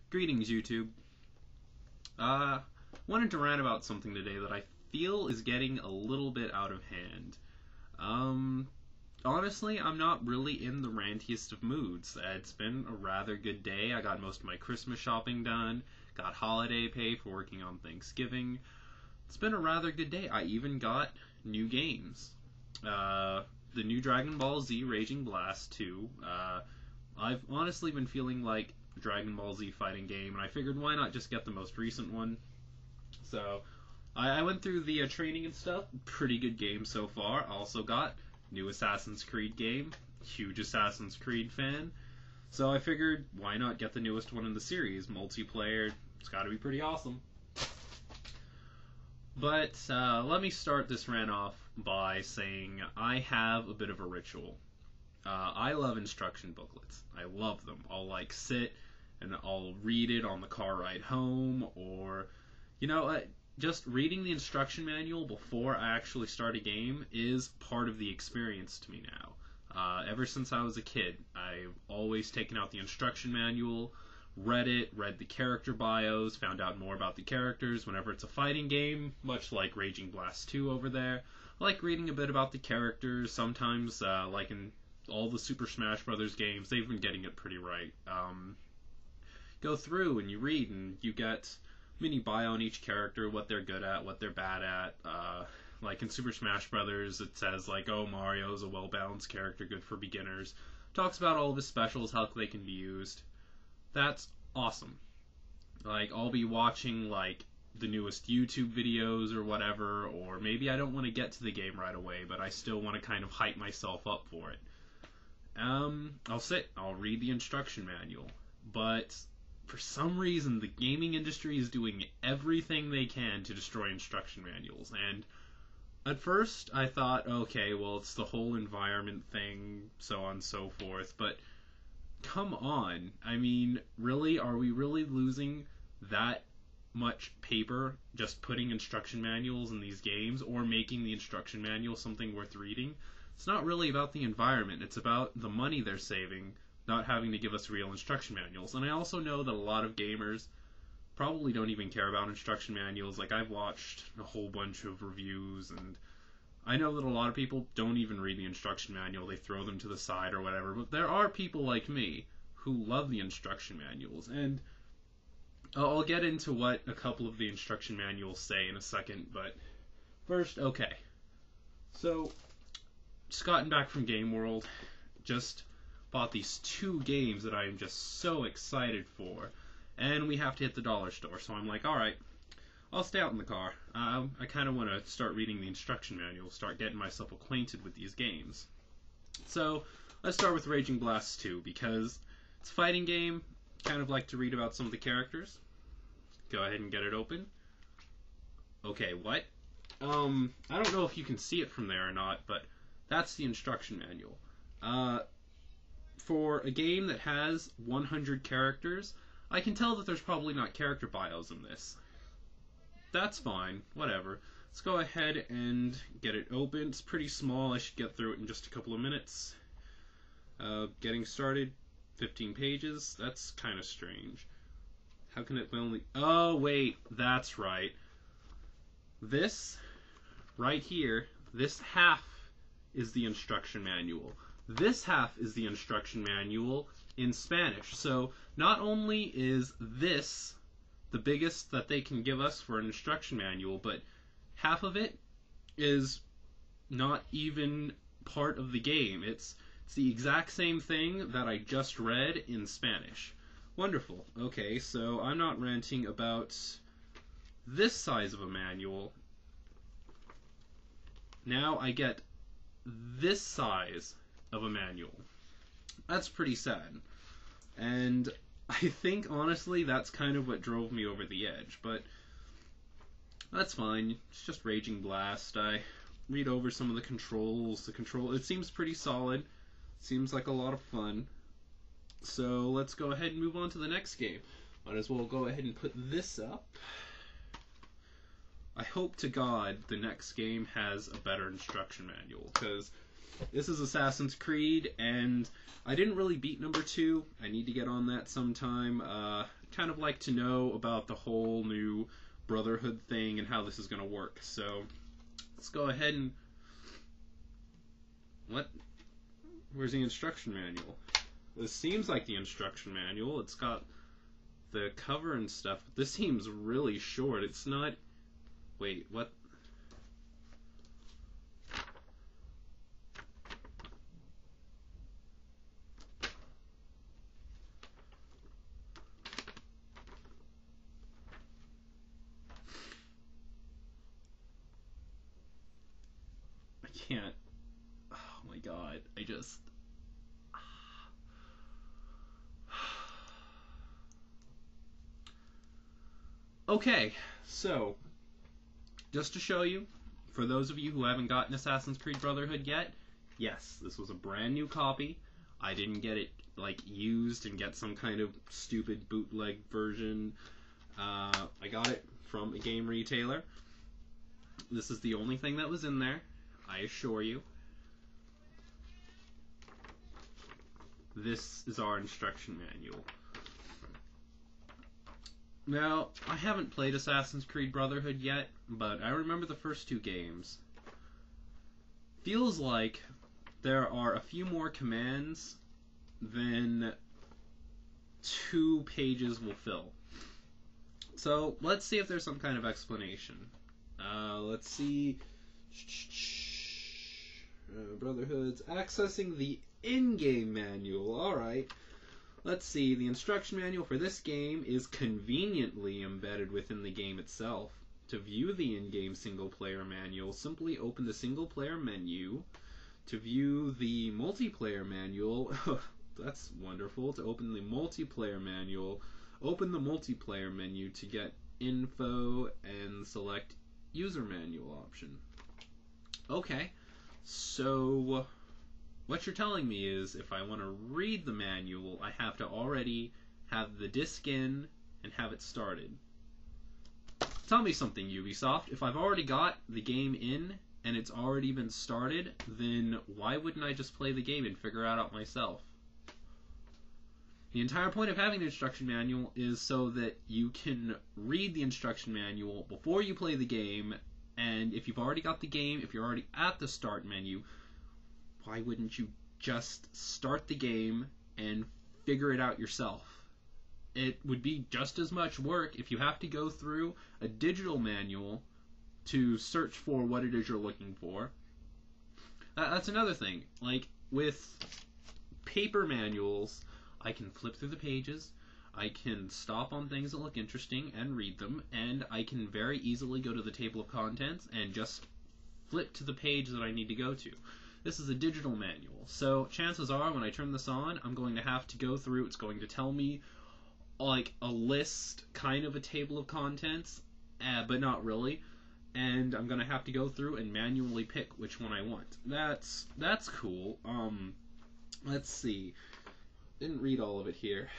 Greetings, YouTube. Wanted to rant about something today that I feel is getting a little bit out of hand. Honestly, I'm not really in the rantiest of moods. It's been a rather good day. I got most of my Christmas shopping done, got holiday pay for working on Thanksgiving. It's been a rather good day. I even got new games. The new Dragon Ball Z Raging Blast 2. I've honestly been feeling like Dragon Ball Z fighting game, and I figured why not just get the most recent one. So I went through the training and stuff. Pretty good game so far. Also got new Assassin's Creed game. Huge Assassin's Creed fan. So I figured why not get the newest one in the series. Multiplayer, it's got to be pretty awesome. But let me start this rant off by saying I have a bit of a ritual. I love instruction booklets. I love them. I'll sit and I'll read it on the car ride home, or just reading the instruction manual before I actually start a game is part of the experience to me now. Ever since I was a kid, I've always taken out the instruction manual, read the character bios, found out more about the characters. Whenever it's a fighting game, much like Raging Blast 2 over there, I like reading a bit about the characters. Sometimes, like in all the Super Smash Brothers games, they've been getting it pretty right. Go through and you read and you get mini bio on each character, what they're good at, what they're bad at. Like in Super Smash Brothers, it says oh, Mario's a well-balanced character, good for beginners. Talks about all of his specials, how they can be used. That's awesome. I'll be watching the newest YouTube videos or whatever, or maybe I don't want to get to the game right away, but I still want to kind of hype myself up for it. I'll read the instruction manual, but for some reason the gaming industry is doing everything they can to destroy instruction manuals, and at first I thought, okay, well, it's the whole environment thing, so on and so forth, but come on, I mean, really, are we really losing that much paper just putting instruction manuals in these games, or making the instruction manual something worth reading? It's not really about the environment, it's about the money they're saving, not having to give us real instruction manuals. And I also know that a lot of gamers probably don't even care about instruction manuals. I've watched a whole bunch of reviews, and I know that a lot of people don't even read the instruction manual, they throw them to the side or whatever, but there are people like me who love the instruction manuals, and I'll get into what a couple of the instruction manuals say in a second, but first, okay. So, just gotten back from Game World, just bought these 2 games that I am just so excited for, and we have to hit the dollar store, so I'm like, alright, I'll stay out in the car. I kind of want to start reading the instruction manual, start getting myself acquainted with these games. So, let's start with Raging Blast 2, because it's a fighting game, kind of like to read about some of the characters. Go ahead and get it open. Okay, what? I don't know if you can see it from there or not, but that's the instruction manual. For a game that has 100 characters, I can tell that there's probably not character bios in this. That's fine, whatever. Let's go ahead and get it open. It's pretty small, I should get through it in just a couple of minutes. Getting started, 15 pages, that's kind of strange. How can it only... Oh, wait, that's right. This, right here, this half is the instruction manual. This half is the instruction manual in Spanish. So not only is this the biggest that they can give us for an instruction manual, but half of it is not even part of the game. It's the exact same thing that I just read in Spanish. Wonderful. Okay, so I'm not ranting about this size of a manual. Now I get this size of a manual. That's pretty sad. And I think, honestly, that's kind of what drove me over the edge. But that's fine. It's just Raging Blast. I read over some of the controls. It seems pretty solid. Seems like a lot of fun. So let's go ahead and move on to the next game. Might as well go ahead and put this up. I hope to God the next game has a better instruction manual, because this is Assassin's Creed, and I didn't really beat number 2. I need to get on that sometime. kind of like to know about the whole new Brotherhood thing and how this is going to work. So let's go ahead and... What? Where's the instruction manual? This seems like the instruction manual. It's got the cover and stuff. This seems really short. It's not... Wait, what? I can't... Oh my god, I just... Okay, so, just to show you, for those of you who haven't gotten Assassin's Creed Brotherhood yet, yes, this was a brand new copy. I didn't get it, like, used and get some kind of stupid bootleg version. I got it from a game retailer. This is the only thing that was in there, I assure you. This is our instruction manual. Now, I haven't played Assassin's Creed Brotherhood yet, but I remember the first two games. Feels like there are a few more commands than 2 pages will fill. So, let's see if there's some kind of explanation. Let's see. Brotherhood's accessing the in-game manual. Alright. Let's see, the instruction manual for this game is conveniently embedded within the game itself. To view the in-game single-player manual, simply open the single-player menu. To view the multiplayer manual, that's wonderful. To open the multiplayer manual, open the multiplayer menu to get info and select user manual option. Okay, so... what you're telling me is, if I want to read the manual, I have to already have the disc in and have it started. Tell me something, Ubisoft. If I've already got the game in and it's already been started, then why wouldn't I just play the game and figure it out myself? The entire point of having the instruction manual is so that you can read the instruction manual before you play the game, and if you've already got the game, if you're already at the start menu, why wouldn't you just start the game and figure it out yourself? It would be just as much work if you have to go through a digital manual to search for what it is you're looking for. That's another thing. Like, with paper manuals, I can flip through the pages, I can stop on things that look interesting and read them, and I can very easily go to the table of contents and just flip to the page that I need to go to. This is a digital manual, so chances are when I turn this on, I'm going to have to go through, it's going to tell me like a list, kind of a table of contents, but not really, and I'm going to have to go through and manually pick which one I want. That's cool. Let's see. Didn't read all of it here.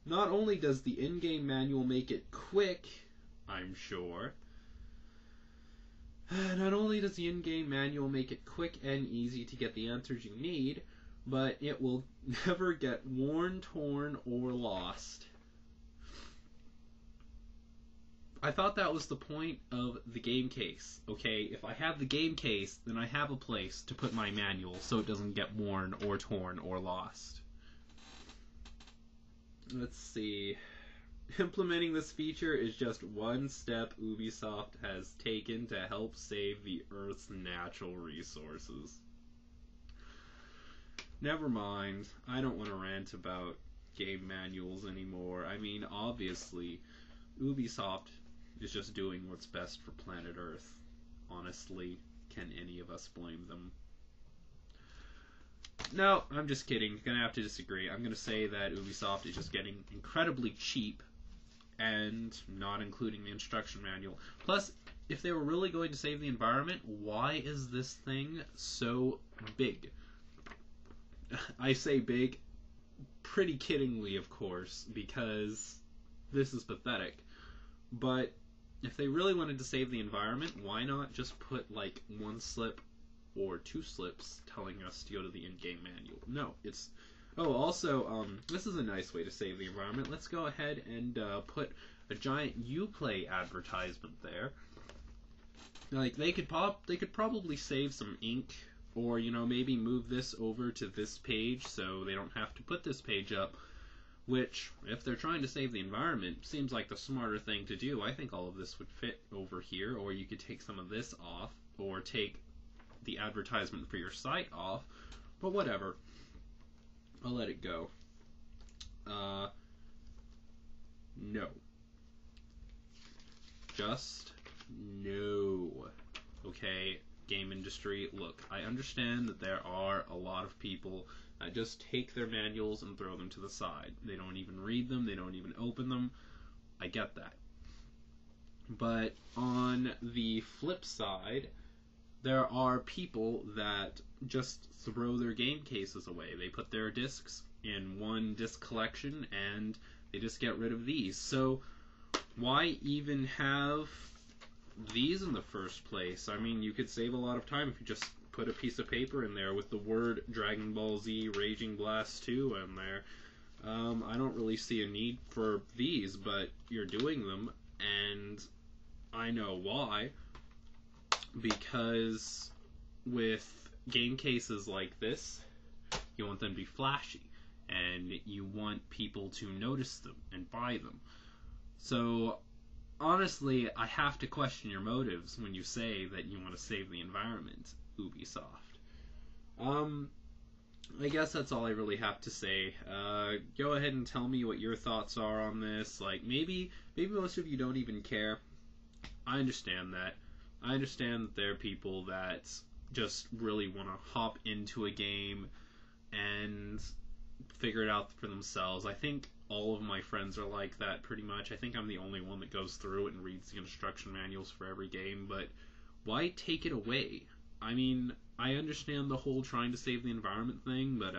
Not only does the in-game manual make it quick, I'm sure, not only does the in-game manual make it quick and easy to get the answers you need, but it will never get worn, torn, or lost. I thought that was the point of the game case. Okay, if I have the game case, then I have a place to put my manual so it doesn't get worn or torn or lost. Let's see. Implementing this feature is just one step Ubisoft has taken to help save the Earth's natural resources. Never mind. I don't want to rant about game manuals anymore. I mean, obviously, Ubisoft is just doing what's best for planet Earth. Honestly, can any of us blame them? No, I'm just kidding. Gonna have to disagree. I'm gonna say that Ubisoft is just getting incredibly cheap and not including the instruction manual. Plus, if they were really going to save the environment, why is this thing so big? I say big pretty kiddingly, of course, because this is pathetic. But if they really wanted to save the environment, why not just put like 1 slip or 2 slips telling us to go to the in-game manual? No, it's Oh, also, this is a nice way to save the environment. Let's go ahead and put a giant Uplay advertisement there. Like they could probably save some ink, or maybe move this over to this page so they don't have to put this page up. Which, if they're trying to save the environment, seems like the smarter thing to do. I think all of this would fit over here, or you could take some of this off, or take the advertisement for your site off. But whatever. I'll let it go. No. Just no. Okay, game industry, look, I understand that there are a lot of people that just take their manuals and throw them to the side. They don't even read them, they don't even open them. I get that. But on the flip side, there are people that just throw their game cases away. They put their discs in one disc collection and they just get rid of these. So why even have these in the first place? I mean, you could save a lot of time if you just put a piece of paper in there with the word Dragon Ball Z Raging Blast 2 in there. I don't really see a need for these, but you're doing them, and I know why. Because with game cases like this, you want them to be flashy, and you want people to notice them and buy them. So honestly, I have to question your motives when you say that you want to save the environment, Ubisoft. I guess that's all I really have to say. Go ahead and tell me what your thoughts are on this. Like, maybe most of you don't even care. I understand that. I understand that there are people that just really want to hop into a game and figure it out for themselves. I think all of my friends are like that pretty much. I think I'm the only one that goes through it and reads the instruction manuals for every game, but why take it away? I mean, I understand the whole trying to save the environment thing, but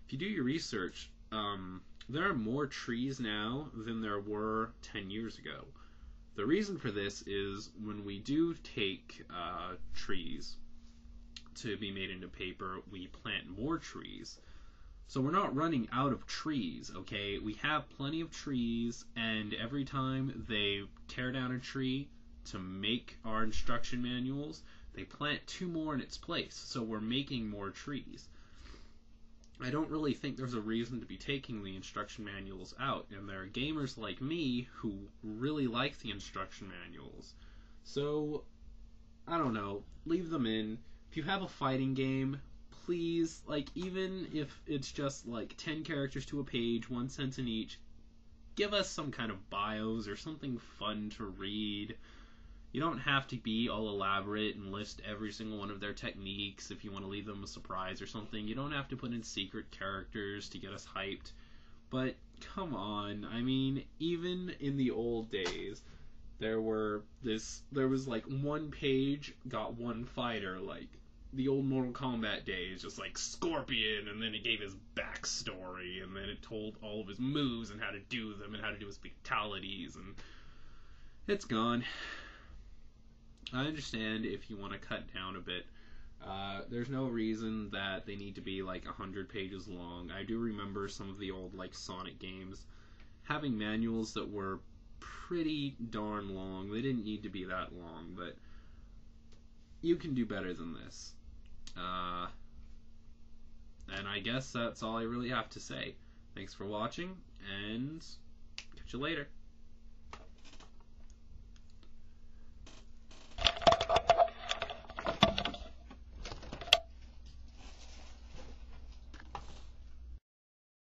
if you do your research, there are more trees now than there were 10 years ago. The reason for this is when we do take trees to be made into paper, we plant more trees. So we're not running out of trees, okay? We have plenty of trees, and every time they tear down a tree to make our instruction manuals, they plant 2 more in its place. So we're making more trees. I don't really think there's a reason to be taking the instruction manuals out, and there are gamers like me who really like the instruction manuals. So, I don't know, leave them in. If you have a fighting game, please, like, even if it's just like 10 characters to a page, 1 sentence in each, give us some kind of bios or something fun to read. You don't have to be all elaborate and list every single one of their techniques if you want to leave them a surprise or something. You don't have to put in secret characters to get us hyped. But come on, I mean, even in the old days, there was like 1 page got 1 fighter, like the old Mortal Kombat days, just like Scorpion, and then it gave his backstory, and then it told all of his moves and how to do them and how to do his fatalities, and it's gone. I understand if you want to cut down a bit. There's no reason that they need to be like 100 pages long. I do remember some of the old like Sonic games having manuals that were pretty darn long. They didn't need to be that long, but you can do better than this. And I guess that's all I really have to say. Thanks for watching, and catch you later.